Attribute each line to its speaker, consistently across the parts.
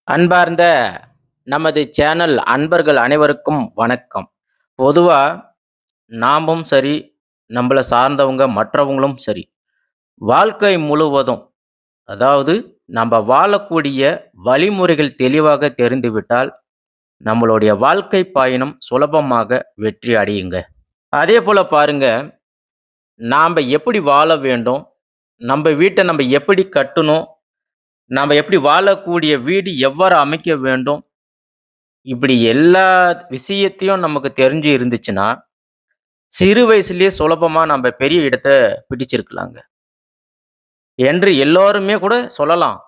Speaker 1: அன்பார்ந்த நமது சேனல் அன்பர்கள் அனைவருக்கும் வணக்கம். பொதுவா நாமும் சரி, நம்மள சார்ந்தவங்க மற்றவங்களும் சரி, வாழ்க்கை முழுவதும் அதாவது நம்ம வாழக்கூடிய வழிமுறைகள் தெளிவாக தெரிந்துவிட்டால், நம்மளுடைய வாழ்க்கை பயணம் சுலபமாக வெற்றி அடையுங்க. அதேபோல பாருங்க, நாம எப்படி வாழ வேண்டும், நம்ம வீட்ட நம்ம எப்படி கட்டணும், நாம எப்படி வாழக்கூடிய வீடு எவ்வாறு அமைக்க வேண்டும், இப்படி எல்லா விஷயத்தையும் நமக்கு தெரிஞ்சு இருந்துச்சுன்னா, சிறு வயசுலயே சுலபமா நம்ப பெரிய இடத்த பிடிச்சிருக்கலாங்க. என்று எல்லோருமே கூட சொல்லலாம்.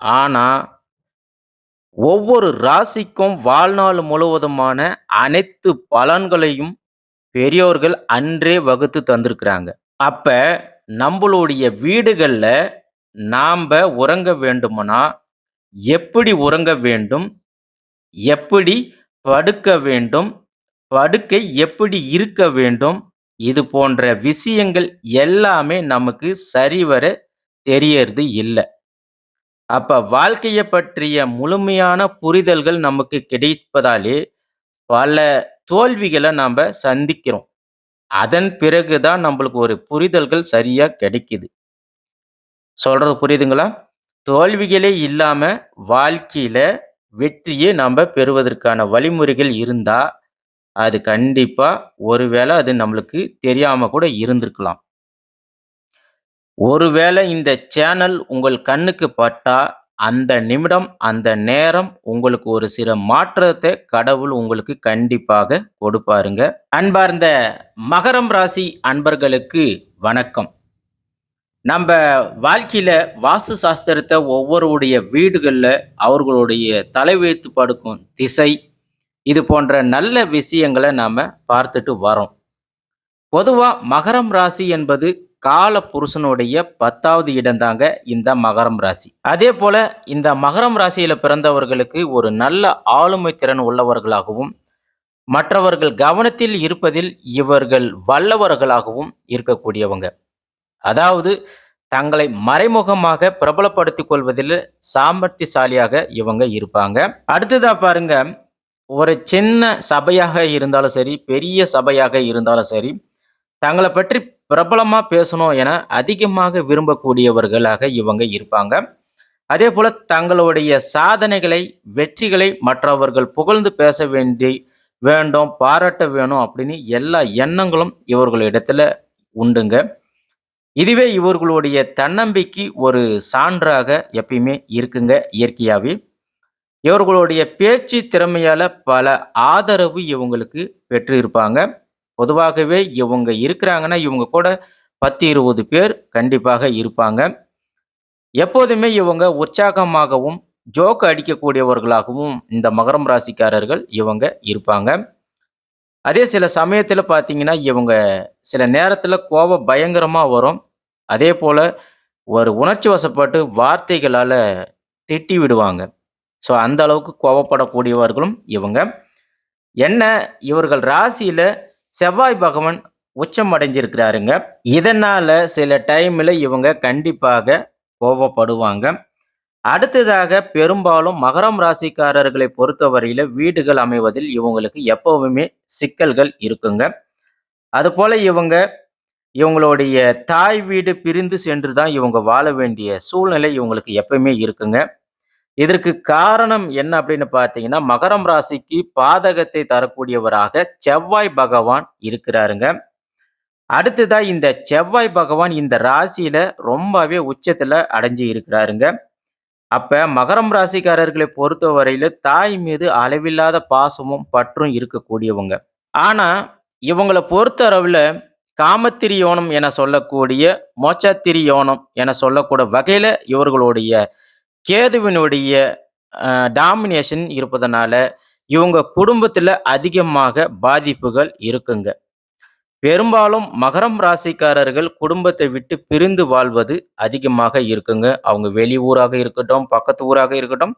Speaker 1: ஆனா, ஒவ்வொரு ராசிக்கும் வாழ்நாள் முழுவதுமான அனைத்து பலன்களையும் பெரியோர்கள் அன்றே வகுத்து தந்திருக்கிறாங்க. அப்ப நம்பளுடைய வீடுகள்ல நாம்ப உறங்க வேண்டுமானா, எப்படி உறங்க வேண்டும்? எப்படி படுக்க வேண்டும்? படுக்கை எப்படி இருக்க வேண்டும்? இது போன்ற விஷயங்கள் எல்லாமே நமக்கு சரிவர தெரியறது இல்ல. அப்ப வாழ்க்கைய பற்றிய முழுமையான புரிதல்கள் நமக்கு கிடைப்பதாலே, பல தோல்விகள நம்ப சந்திக்கிறோம். அதன் பிறகு தான் நம்பளுக்கு ஒரு புரிதல்கள் சரியா கிடைக்குது. சொல்றது புரியுதுங்களா? தோல்விகளே இல்லாம வாழ்க்கையில வெற்றியே நம்ப பெறுவதற்கான வழிமுறைகள் இருந்தா, அது கண்டிப்பா ஒருவேள அது நம்மளுக்கு தெரியாம கூட இருந்திருக்கலாம். ஒருவேளை இந்த சேனல் உங்கள் கண்ணுக்கு பட்டா, அந்த நிமிடம், அந்த நேரம் உங்களுக்கு ஒரு சில மாற்றத்த கடவுள் உங்களுக்கு கண்டிப்பாக கொடுப்பாருங்க. அன்பார்ந்த மகரம் ராசி அன்பர்களுக்கு வணக்கம். நம்ப வாழ்க்கையில வாஸ்து சாஸ்திரத்த ஒவ்வொருவருடைய வீடுகள்ல அவர்களுடைய தலைவைத்து படுக்கும் திசை, இது போன்ற நல்ல விஷயங்கள நாம பார்த்துட்டு வரோம். பொதுவா மகரம் ராசி என்பது கால புருஷனுடைய 10வது இடம்தாங்க இந்த மகரம் ராசி. அதேபோல இந்த மகரம் ராசியில பிறந்தவர்களுக்கு ஒரு நல்ல ஆளுமை திறன் உள்ளவர்களாகவும், மற்றவர்கள் கவனத்தில் இருப்பதில் இவர்கள் வல்லவர்களாகவும் இருக்கக்கூடியவங்க. அதாவது தங்களை மறைமுகமாக பிரபலப்படுத்திக் கொள்வதில் சாமர்த்தியசாலியாக இவங்க இருப்பாங்க. அடுத்ததா பாருங்க, ஒரு சின்ன சபையாக இருந்தாலும் சரி, பெரிய சபையாக இருந்தாலும் சரி, தங்கள பற்றி பிரபலமா பேசணும் என அதிகமாக விரும்பக்கூடியவர்களாக இவங்க இருப்பாங்க. அதேபோல தங்களுடைய சாதனைகளை, வெற்றிகளை மற்றவர்கள் புகழ்ந்து பேச வேண்டும், பாராட்ட வேணும் அப்படின்னு எல்லா எண்ணங்களும் இவர்களிடத்துல உண்டுங்க. இதுவே இவர்களுடைய தன்னம்பிக்கை ஒரு சான்றாக எப்பயுமே இருக்குங்க இயற்கையாவே. இவர்களுடைய பேச்சு திறமையால பல ஆதரவு இவங்களுக்கு பெற்று இருப்பாங்க. பொதுவாகவே இவங்க இருக்கிறாங்கன்னா, இவங்க கூட 10, 20 பேர் கண்டிப்பாக இருப்பாங்க. எப்போதுமே இவங்க உற்சாகமாகவும், ஜோக் அடிக்கக்கூடியவர்களாகவும் இந்த மகரம் ராசிக்காரர்கள் இவங்க இருப்பாங்க. அதே சில சமயத்துல பார்த்தீங்கன்னா, இவங்க சில நேரத்துல கோபம் பயங்கரமா வரும். அதேபோல ஒரு உணர்ச்சி வசப்பட்டு வார்த்தைகளால திட்டி விடுவாங்க. ஸோ அந்த அளவுக்கு கோபப்படக்கூடியவர்களும் இவங்க. என்ன இவர்கள் ராசியில செவ்வாய் பகவான் உச்சம் அடைஞ்சிருக்கிறாருங்க. இதனால சில டைம்ல இவங்க கண்டிப்பாக கோபப்படுவாங்க. அடுத்ததாக பெரும்பாலும் மகரம் ராசிக்காரர்களை பொறுத்தவரையில வீடுகள் அமைவதில் இவங்களுக்கு எப்பவுமே சிக்கல்கள் இருக்குங்க. அதுபோல இவங்களுடைய தாய் வீடு பிரிந்து சென்று தான் இவங்க வாழ வேண்டிய சூழ்நிலை இவங்களுக்கு எப்பவுமே இருக்குங்க. இதற்கு காரணம் என்ன அப்படின்னு பார்த்தீங்கன்னா, மகரம் ராசிக்கு பாதகத்தை தரக்கூடியவராக செவ்வாய் பகவான் இருக்கிறாருங்க. அடுத்ததா இந்த செவ்வாய் பகவான் இந்த ராசியில ரொம்பவே உச்சத்துல அடைஞ்சு இருக்கிறாருங்க. அப்ப மகரம் ராசிக்காரர்களை பொறுத்தவரையில தாய் மீது அளவில்லாத பாசமும் பற்றும் இருக்கக்கூடியவங்க. ஆனா இவங்கள பொறுத்தளவுல காமத்திரியோணம் என சொல்லக்கூடிய, மோட்சத்திரியோணம் என சொல்லக்கூடிய வகையில இவர்களுடைய கேதுவினுடைய டாமினேஷன் இருப்பதனால இவங்க குடும்பத்துல அதிகமாக பாதிப்புகள் இருக்குங்க. பெரும்பாலும் மகரம் ராசிக்காரர்கள் குடும்பத்தை விட்டு பிரிந்து வாழ்வது அதிகமாக இருக்குங்க. அவங்க வெளி ஊராக இருக்கட்டும், பக்கத்து ஊராக இருக்கட்டும்,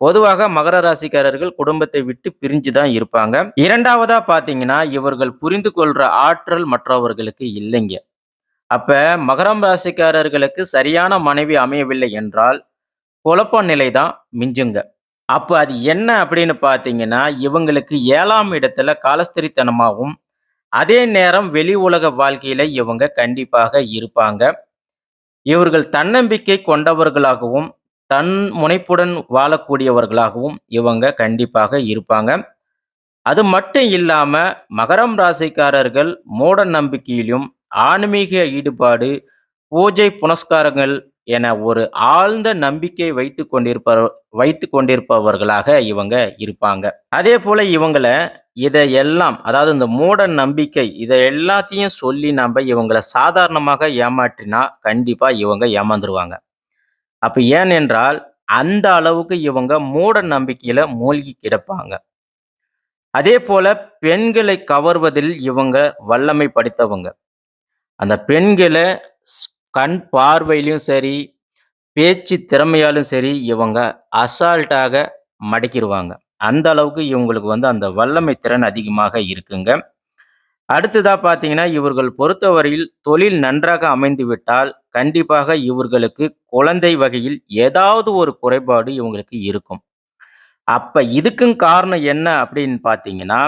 Speaker 1: பொதுவாக மகர ராசிக்காரர்கள் குடும்பத்தை விட்டு பிரிஞ்சு தான் இருப்பாங்க. இரண்டாவதா பார்த்தீங்கன்னா, இவர்கள் புரிந்து கொள்ற ஆற்றல் மற்றவர்களுக்கு இல்லைங்க. அப்ப மகரம் ராசிக்காரர்களுக்கு சரியான மனைவி அமையவில்லை என்றால், குழப்ப நிலை தான் மிஞ்சுங்க. அப்ப அது என்ன அப்படின்னு பார்த்தீங்கன்னா, இவங்களுக்கு 7ஆம் இடத்துல காலஸ்திரித்தனமாவும், அதே நேரம் வெளி உலக வாழ்க்கையில இவங்க கண்டிப்பாக இருப்பாங்க. இவர்கள் தன்னம்பிக்கை கொண்டவர்களாகவும், தன் முனைப்புடன் வாழக்கூடியவர்களாகவும் இவங்க கண்டிப்பாக இருப்பாங்க. அது மட்டும் இல்லாம, மகரம் ராசிக்காரர்கள் மூட நம்பிக்கையிலும், ஆன்மீக ஈடுபாடு, பூஜை புனஸ்காரங்கள் என ஒரு ஆழ்ந்த நம்பிக்கை வைத்துக் கொண்டிருப்பவர்களாக இவங்க இருப்பாங்க. அதேபோல இவங்கள இதையெல்லாம் அதாவது இந்த மூட நம்பிக்கை இத எல்லாத்தையும் சொல்லி நம்ப இவங்கள சாதாரணமாக ஏமாற்றினா, கண்டிப்பா இவங்க ஏமாந்துருவாங்க. அப்ப ஏனென்றால், அந்த அளவுக்கு இவங்க மூட நம்பிக்கையில மூழ்கி கிடப்பாங்க. அதேபோல பெண்களை கவர்வதில் இவங்க வல்லமை படைத்தவங்க. அந்த பெண்கள ஸ் கண் பார்வையிலும் சரி, பேச்சு திறமையாலும் சரி, இவங்க அசால்ட்டாக மடக்கிருவாங்க. அந்த அளவுக்கு இவங்களுக்கு அந்த வல்லமை திறன் அதிகமாக இருக்குங்க. அடுத்ததா பார்த்தீங்கன்னா, இவர்கள் பொறுத்தவரையில் தொழில் நன்றாக அமைந்துவிட்டால், கண்டிப்பாக இவர்களுக்கு குழந்தை வகையில் ஏதாவது ஒரு குறைபாடு இவங்களுக்கு இருக்கும். அப்ப இதுக்கும் காரணம் என்ன அப்படின்னு பார்த்தீங்கன்னா,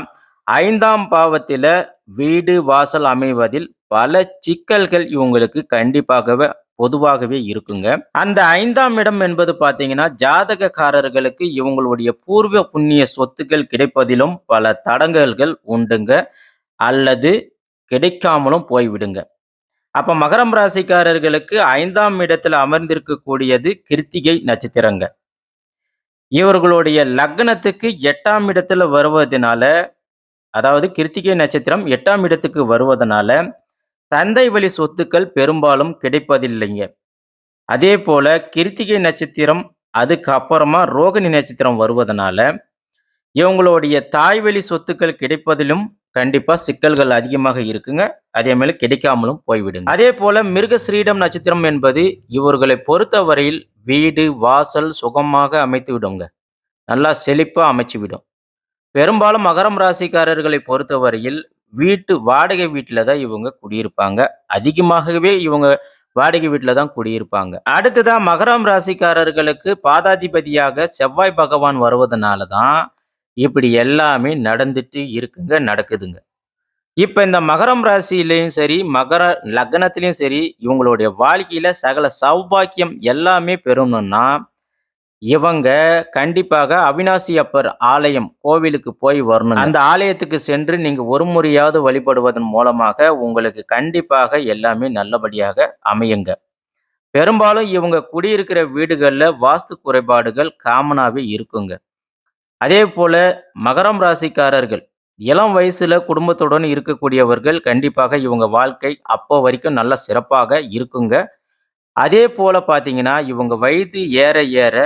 Speaker 1: 5ஆம் பாவத்தில வீடு, வாசல் அமைவதில் பல சிக்கல்கள் இவங்களுக்கு கண்டிப்பாகவே பொதுவாகவே இருக்குங்க. அந்த 5ஆம் இடம் என்பது பார்த்தீங்கன்னா, ஜாதகக்காரர்களுக்கு இவங்களுடைய பூர்வ புண்ணிய சொத்துக்கள் கிடைப்பதிலும் பல தடங்கல்கள் உண்டுங்க. அல்லது கிடைக்காமலும் போய்விடுங்க. அப்ப மகரம் ராசிக்காரர்களுக்கு 5ஆம் இடத்துல அமர்ந்திருக்கக்கூடியது கிருத்திகை நட்சத்திரங்க. இவர்களுடைய லக்னத்துக்கு 8ஆம் இடத்துல வருவதனால, அதாவது கிருத்திகை நட்சத்திரம் 8ஆம் இடத்துக்கு வருவதனால, தந்தை வழி சொத்துக்கள் பெரும்பாலும் கிடைப்பதில்லைங்க. அதேபோல கிருத்திகை நட்சத்திரம், அதுக்கு அப்புறமா ரோகிணி நட்சத்திரம் வருவதனால, இவங்களுடைய தாய்வழி சொத்துக்கள் கிடைப்பதிலும் கண்டிப்பா சிக்கல்கள் அதிகமாக இருக்குங்க. அதே மேல கிடைக்காமலும் போய்விடுங்க. அதேபோல மிருகஸ்ரீடம் நட்சத்திரம் என்பது இவர்களை பொறுத்தவரையில் வீடு, வாசல் சுகமாக அமைத்து விடுங்க. நல்லா செழிப்பா அமைச்சு விடும். பெரும்பாலும் மகரம் ராசிக்காரர்களை பொறுத்தவரையில் வீட்டு வாடகை வீட்ல தான் இவங்க குடியிருப்பாங்க. அதிகமாகவே இவங்க வாடகை வீட்ல தான் குடியிருப்பாங்க. அடுத்ததா மகரம் ராசிக்காரர்களுக்கு பாதாதிபதியாக செவ்வாய் பகவான் வருவதனால தான், இப்படி எல்லாமே நடந்துட்டு இருக்குங்க, நடக்குதுங்க. இப்ப இந்த மகரம் ராசியிலயும் சரி, மகர லக்னத்திலயும் சரி, இவங்களுடைய வாழ்க்கையில சகல சௌபாக்கியம் எல்லாமே பெறணும்னா, இவங்க கண்டிப்பாக அவிநாசி அப்பர் ஆலயம் கோவிலுக்கு போய் வரணுங்க. அந்த ஆலயத்துக்கு சென்று நீங்க ஒரு முறையாவது வழிபடுவதன் மூலமாக உங்களுக்கு கண்டிப்பாக எல்லாமே நல்லபடியாக அமையுங்க. பெரும்பாலும் இவங்க குடியிருக்கிற வீடுகள்ல வாஸ்து குறைபாடுகள் காமனாவே இருக்குங்க. அதேபோல மகரம் ராசிக்காரர்கள் இளம் வயசுல குடும்பத்துடன் இருக்கக்கூடியவர்கள் கண்டிப்பாக இவங்க வாழ்க்கை அப்போ வரைக்கும் நல்ல சிறப்பாக இருக்குங்க. அதேபோல பார்த்தீங்கன்னா, இவங்க வயது ஏற ஏற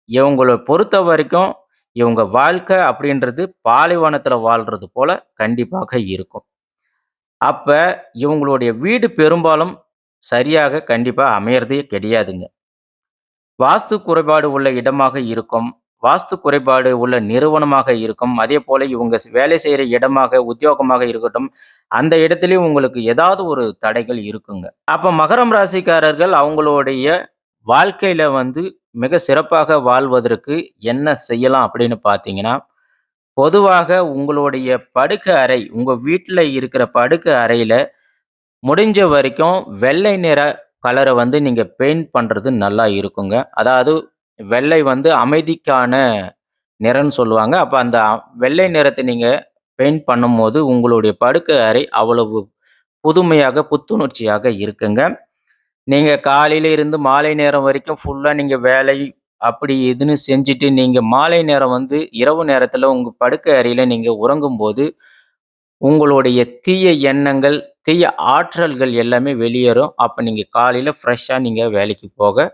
Speaker 1: இவங்கள பொறுத்தவரைக்கும் இவங்க வாழ்க்கை அப்படின்றது பாலைவனத்தில வாழ்றது போல கண்டிப்பாக இருக்கும். அப்ப இவங்களுடைய வீடு பெரும்பாலும் சரியாக கண்டிப்பா அமையறதே கிடையாதுங்க. வாஸ்து குறைபாடு உள்ள இடமாக இருக்கும். வாஸ்து குறைபாடு உள்ள நிறுவனமாக இருக்கும். அதேபோல இவங்க வேலை செய்ற இடமாக, உத்தியோகமாக இருக்கட்டும், அந்த இடத்திலேயும் உங்களுக்கு ஏதாவது ஒரு தடைகள் இருக்குங்க. அப்ப மகரம் ராசிக்காரர்கள் அவங்களுடைய வாழ்க்கையில மிக சிறப்பாக வாழ்வதற்கு என்ன செய்யலாம் அப்படின்னு பார்த்தீங்கன்னா, பொதுவாக உங்களுடைய படுக்கை அறை, உங்க வீட்ல இருக்கிற படுக்கை அறையில முடிஞ்ச வரைக்கும் வெள்ளை நிற கலர நீங்க பெயிண்ட் பண்றது நல்லா இருக்குங்க. அதாவது வெள்ளை அமைதிக்கான நிறம்னு சொல்லுவாங்க. அப்ப அந்த வெள்ளை நிறத்த நீங்க பெயிண்ட் பண்ணும்போது, உங்களுடைய படுக்கை அறை அவ்வளவு புதுமையாக, புத்துணர்ச்சியாக இருக்குங்க. நீங்க காலையில இருந்து மாலை நேரம் வரைக்கும் ஃபுல்லா நீங்க வேலை அப்படி இதுன்னு செஞ்சுட்டு, நீங்க மாலை நேரம் இரவு நேரத்தில உங்க படுக்கை அறையில நீங்க உறங்கும்போது, உங்களுடைய தீய எண்ணங்கள், தீய ஆற்றல்கள் எல்லாமே வெளியேறும். அப்ப நீங்க காலையில ஃப்ரெஷ்ஷா நீங்க வேலைக்கு போக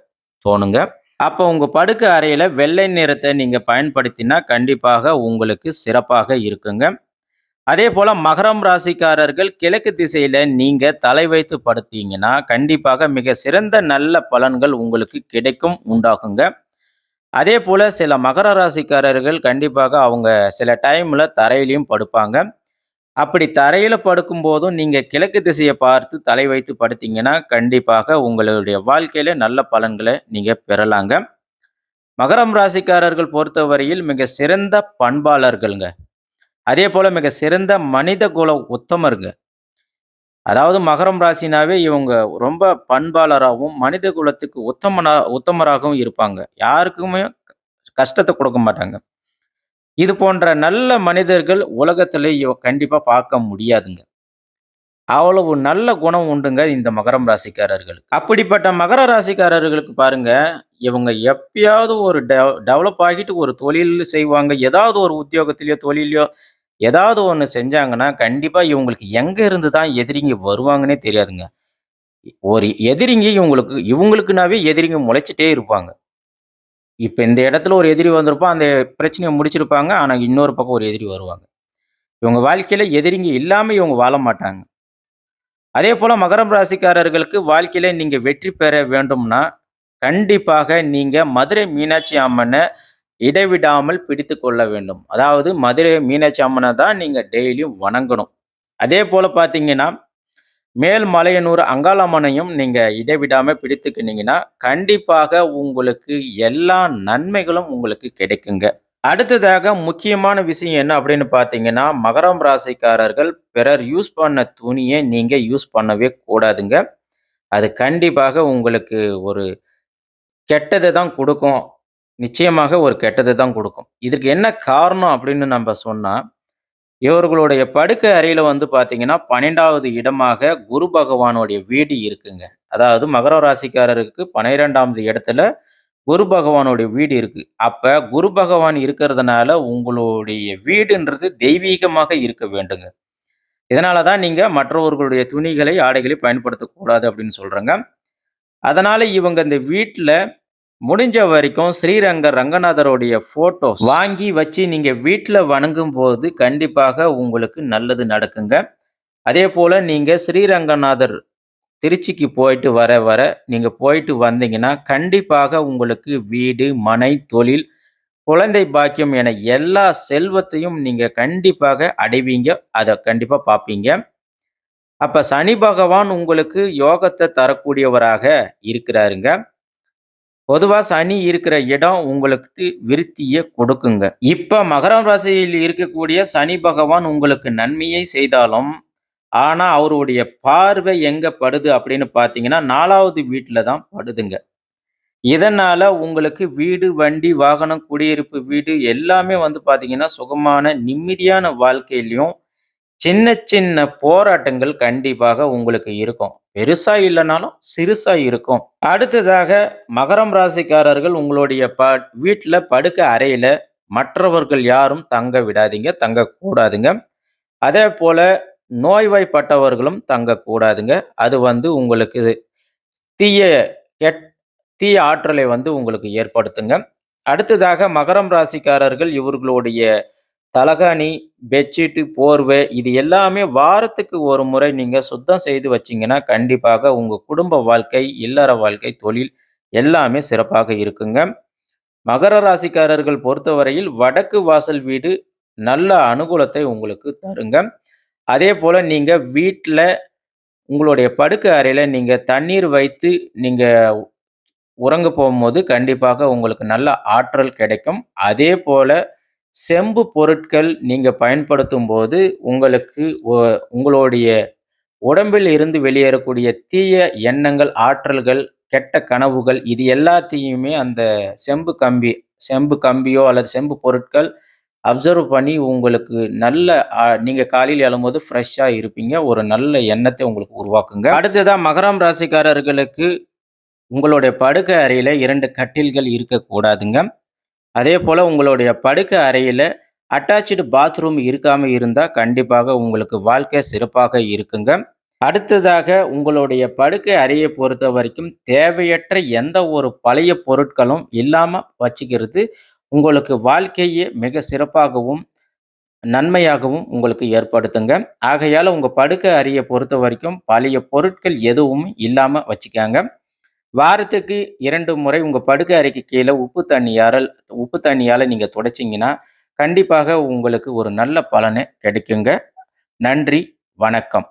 Speaker 1: தோணுங்க. அப்போ உங்க படுக்கை அறையில வெள்ளை நிறத்த நீங்க பயன்படுத்தினா, கண்டிப்பாக உங்களுக்கு சிறப்பாக இருக்குங்க. அதேபோல மகரம் ராசிக்காரர்கள் கிழக்கு திசையில நீங்க தலை வைத்து படுத்தீங்கன்னா, கண்டிப்பாக மிக சிறந்த நல்ல பலன்கள் உங்களுக்கு கிடைக்கும், உண்டாகுங்க. அதேபோல சில மகர ராசிக்காரர்கள் கண்டிப்பாக அவங்க சில டைம்ல தரையிலயும் படுப்பாங்க. அப்படி தரையில படுக்கும்போதும் நீங்க கிழக்கு திசைய பார்த்து தலை வைத்து படுத்தீங்கன்னா, கண்டிப்பாக உங்களுடைய வாழ்க்கையில நல்ல பலன்கள நீங்க பெறலாங்க. மகரம் ராசிக்காரர்கள் பொறுத்தவரையில் மிக சிறந்த பண்பாளர்கள்ங்க. அதேபோல மிக சிறந்த மனித குல உத்தமருங்க. அதாவது மகரம் ராசினாவே இவங்க ரொம்ப பண்பாளராவும், மனித குலத்துக்கு உத்தமராகவும் இருப்பாங்க. யாருக்குமே கஷ்டத்த குடுக்க மாட்டாங்க. இது போன்ற நல்ல மனிதர்கள் உலகத்திலே கண்டிப்பா பார்க்க முடியாதுங்க. அவ்வளவு நல்ல குணம் உண்டுங்க இந்த மகரம் ராசிக்காரர்களுக்கு. அப்படிப்பட்ட மகர ராசிக்காரர்களுக்கு பாருங்க, இவங்க எப்பயாவது ஒரு டெவலப் ஆகிட்டு ஒரு தொழில் செய்வாங்க. ஏதாவது ஒரு உத்தியோகத்திலயோ, தொழில்லயோ ஏதாவது ஒண்ணு செஞ்சாங்கன்னா, கண்டிப்பா இவங்களுக்கு எங்க இருந்து தான் எதிரிங்க வருவாங்கன்னே தெரியாதுங்க. ஒரு எதிரிங்க இவங்களுக்குனாவே எதிரிங்க முளைச்சிட்டே இருப்பாங்க. இப்ப இந்த இடத்துல ஒரு எதிரி வந்திருப்பான். அந்த பிரச்சனைய முடிச்சிருப்பாங்க. ஆனா இன்னொரு பக்கம் ஒரு எதிரி வருவாங்க. இவங்க வாழ்க்கையில எதிரிங்க இல்லாம இவங்க வாழ மாட்டாங்க. அதேபோல மகரம் ராசிக்காரர்களுக்கு வாழ்க்கையில நீங்க வெற்றி பெற வேண்டும்னா, கண்டிப்பாக நீங்க மதுரை மீனாட்சி அம்மன இடைவிடாமல் பிடித்துக் கொள்ள வேண்டும். அதாவது மதுரை மீனாட்சி அம்மன தான் நீங்க டெய்லியும் வணங்கணும். அதேபோல பார்த்தீங்கன்னா, மேல்மலையனூர் அங்காளம்மனையும் நீங்க இடைவிடாம பிடித்துக்கினீங்கன்னா, கண்டிப்பாக உங்களுக்கு எல்லா நன்மைகளும் உங்களுக்கு கிடைக்குங்க. அடுத்ததாக முக்கியமான விஷயம் என்ன அப்படின்னு பார்த்தீங்கன்னா, மகரம் ராசிக்காரர்கள் பிறர் யூஸ் பண்ண துணிய நீங்க யூஸ் பண்ணவே கூடாதுங்க. அது கண்டிப்பாக உங்களுக்கு ஒரு கெட்டத தான் குடுக்கும். நிச்சயமாக ஒரு கெட்டத தான் குடுக்கும். இதற்கு என்ன காரணம் அப்படின்னு நம்ப சொன்னா, இவர்களுடைய படுக்கை அறையில வந்து பார்த்தீங்கன்னா, 12வது இடமாக குரு பகவானுடைய வீடு இருக்குங்க. அதாவது மகர ராசிக்காரருக்கு 12வது இடத்துல குரு பகவானுடைய வீடு இருக்கு. அப்ப குரு பகவான் இருக்கிறதுனால உங்களுடைய வீடுன்றது தெய்வீகமாக இருக்க வேண்டுங்க. இதனால தான் நீங்க மற்றவர்களுடைய துணிகளை, ஆடைகளை பயன்படுத்தக்கூடாது அப்படின்னு சொல்றேங்க. அதனால இவங்க இந்த வீட்ல முடிஞ்ச வரைக்கும் ஸ்ரீரங்க ரங்கநாதருடைய ஃபோட்டோஸ் வாங்கி வச்சு நீங்க வீட்ல வணங்கும்போது கண்டிப்பாக உங்களுக்கு நல்லது நடக்குங்க. அதேபோல நீங்க ஸ்ரீரங்கநாதர் திருச்சிக்கு போயிட்டு வர நீங்க போயிட்டு வந்தீங்கன்னா, கண்டிப்பாக உங்களுக்கு வீடு, மனை, தொழில், குழந்தை பாக்கியம் என எல்லா செல்வத்தையும் நீங்க கண்டிப்பாக அடைவீங்க. அத கண்டிப்பா பார்ப்பீங்க. அப்ப சனி பகவான் உங்களுக்கு யோகத்த தரக்கூடியவராக இருக்கிறாருங்க. பொதுவா சனி இருக்கிற இடம் உங்களுக்கு விருத்திய கொடுக்குங்க. இப்ப மகரம் ராசியில் இருக்கக்கூடிய சனி பகவான் உங்களுக்கு நன்மையை செய்தாலும், ஆனா அவருடைய பார்வை எங்க படுது அப்படின்னு பார்த்தீங்கன்னா, 4வது வீட்ல தான் படுதுங்க. இதனால உங்களுக்கு வீடு, வண்டி, வாகனம், குடியிருப்பு வீடு எல்லாமே வந்து பார்த்தீங்கன்னா, சுகமான நிம்மதியான வாழ்க்கையிலயும் சின்ன சின்ன போராட்டங்கள் கண்டிப்பாக உங்களுக்கு இருக்கும். பெருசா இல்லனாலும் சிறுசா இருக்கும். அடுத்ததாக மகரம் ராசிக்காரர்கள் உங்களுடைய வீட்ல படுக்க அறையில மற்றவர்கள் யாரும் தங்க விடாதீங்க, தங்கக்கூடாதுங்க. அதேபோல நோய்வாய்ப்பட்டவர்களும் தங்கக்கூடாதுங்க. அது வந்து உங்களுக்கு தீய கெட் தீய ஆற்றலை வந்து உங்களுக்கு ஏற்படுத்துங்க. அடுத்ததாக மகரம் ராசிக்காரர்கள் இவர்களுடைய தலகாணி, பெட்ஷீட்டு, போர்வை இது எல்லாமே வாரத்துக்கு ஒரு முறை நீங்க சுத்தம் செய்து வச்சீங்கன்னா, கண்டிப்பாக உங்க குடும்ப வாழ்க்கை, இல்லற வாழ்க்கை, தொழில் எல்லாமே சிறப்பாக இருக்குங்க. மகர ராசிக்காரர்கள் பொறுத்தவரையில் வடக்கு வாசல் வீடு நல்ல அனுகூலத்தை உங்களுக்கு தருங்க. அதேபோல நீங்க வீட்ல உங்களுடைய படுக்கை அறையில நீங்க தண்ணீர் வைத்து நீங்க உறங்க போகும்போது கண்டிப்பாக உங்களுக்கு நல்ல ஆற்றல் கிடைக்கும். அதேபோல செம்பு பொருட்கள் நீங்க பயன்படுத்தும்போது, உங்களுக்கு உங்களுடைய உடம்பில் இருந்து வெளியேறக்கூடிய தீய எண்ணங்கள், ஆற்றல்கள், கெட்ட கனவுகள் இது எல்லாத்தையுமே அந்த செம்பு கம்பியோ அல்லது செம்பு பொருட்கள் அப்சர்வ் பண்ணி உங்களுக்கு நல்ல நீங்க காலையில எழும்போது ஃப்ரெஷ்ஷா இருப்பீங்க. ஒரு நல்ல எண்ணத்தை உங்களுக்கு உருவாக்குங்க. அடுத்ததா மகரம் ராசிக்காரர்களுக்கு உங்களுடைய படுக்கை அறையில 2 கட்டில்கள் இருக்கக்கூடாதுங்க. அதேபோல உங்களுடைய படுக்கை அறையில அட்டாச்டு பாத்ரூம் இருக்காம இருந்தா, கண்டிப்பாக உங்களுக்கு வாழ்க்கை சிறப்பாக இருக்குங்க. அடுத்ததாக உங்களுடைய படுக்கை அறைய பொறுத்தவரைக்கும் தேவையற்ற எந்த ஒரு பழைய பொருட்களும் இல்லாம வச்சுக்கிறது, உங்களுக்கு வாழ்க்கைய மிக சிறப்பாகவும், நன்மையாகவும் உங்களுக்கு ஏற்படுத்துங்க. ஆகையால உங்க படுக்கை அறைய பொறுத்தவரைக்கும் பழைய பொருட்கள் எதுவும் இல்லாம வச்சுக்கங்க. வாரத்துக்கு 2 முறை உங்க படுக்கை அறைக்கு கீழ உப்பு தண்ணியால நீங்க துடைச்சீங்கன்னா, கண்டிப்பாக உங்களுக்கு ஒரு நல்ல பலனு கிடைக்குங்க. நன்றி, வணக்கம்.